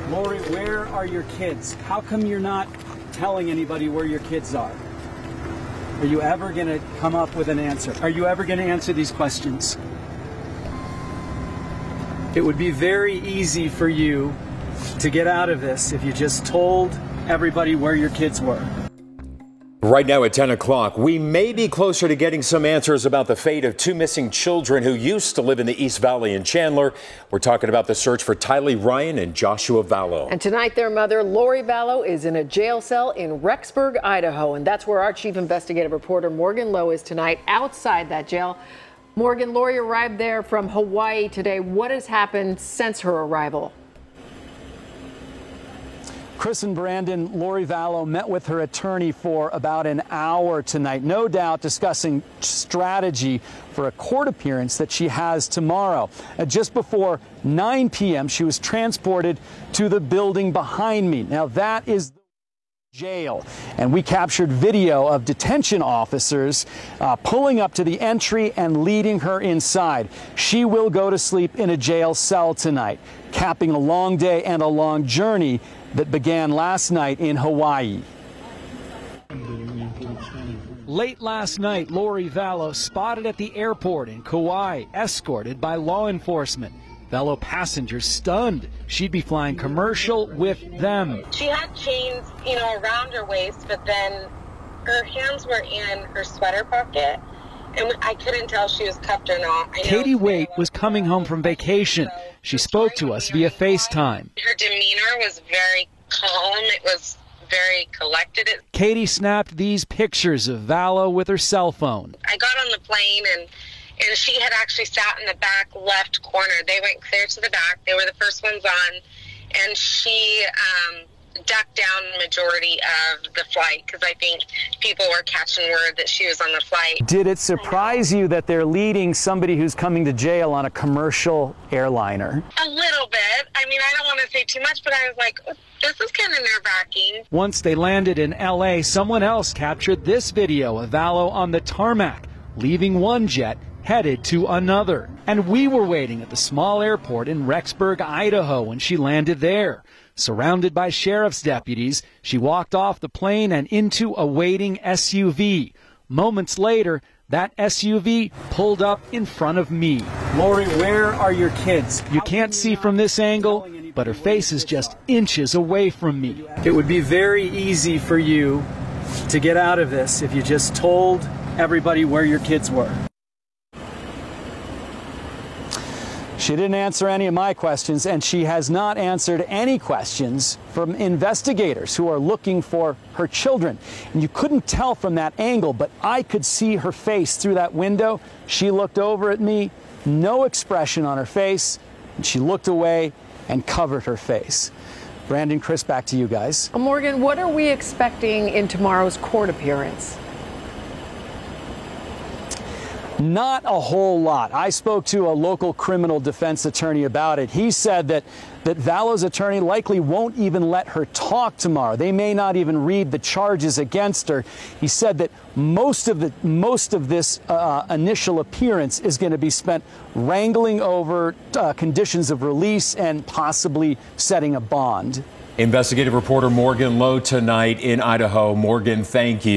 Lori, where are your kids? How come you're not telling anybody where your kids are? Are you ever going to come up with an answer? Are you ever going to answer these questions? It would be very easy for you to get out of this if you just told everybody where your kids were. Right now at 10 o'clock, we may be closer to getting some answers about the fate of two missing children who used to live in the East Valley in Chandler. We're talking about the search for Tylee Ryan and Joshua Vallow. And tonight their mother, Lori Vallow, is in a jail cell in Rexburg, Idaho. And that's where our chief investigative reporter, Morgan Lowe, is tonight outside that jail. Morgan, Lori arrived there from Hawaii today. What has happened since her arrival? Chris and Brandon, Lori Vallow met with her attorney for about an hour tonight, no doubt discussing strategy for a court appearance that she has tomorrow. Just before 9 p.m., she was transported to the building behind me. Now, that is the jail, and we captured video of detention officers pulling up to the entry and leading her inside. She will go to sleep in a jail cell tonight, capping a long day and a long journey that began last night in Hawaii. Late last night, Lori Vallow spotted at the airport in Kauai, escorted by law enforcement. Fellow passengers stunned she'd be flying commercial with them. She had chains, around her waist, but then her hands were in her sweater pocket, and I couldn't tell if she was cuffed or not. Katie Waite was coming home from vacation. She spoke to us via FaceTime. Her demeanor was very calm. It was very collected. Katie snapped these pictures of Vallow with her cell phone. I got on the plane, and she had actually sat in the back left corner. They went clear to the back. They were the first ones on, and she ducked down the majority of the flight because I think people were catching word that she was on the flight. Did it surprise you that they're leading somebody who's coming to jail on a commercial airliner? A little bit. I mean, I don't want to say too much, but I was like, this is kind of nerve-wracking. Once they landed in L.A., someone else captured this video of Vallow on the tarmac, leaving one jet headed to another. And we were waiting at the small airport in Rexburg, Idaho, when she landed there. Surrounded by sheriff's deputies, she walked off the plane and into a waiting SUV. Moments later, that SUV pulled up in front of me. Lori, where are your kids? You can't see from this angle, but her face is just inches away from me. It would be very easy for you to get out of this if you just told everybody where your kids were. She didn't answer any of my questions, and she has not answered any questions from investigators who are looking for her children. And you couldn't tell from that angle, but I could see her face through that window. She looked over at me, no expression on her face, and she looked away and covered her face. Brandon, Chris, back to you guys. Morgan, what are we expecting in tomorrow's court appearance? Not a whole lot. I spoke to a local criminal defense attorney about it. He said that Vallow's attorney likely won't even let her talk tomorrow. They may not even read the charges against her. He said that most of this initial appearance is going to be spent wrangling over conditions of release and possibly setting a bond. Investigative reporter Morgan Lowe tonight in Idaho. Morgan, thank you.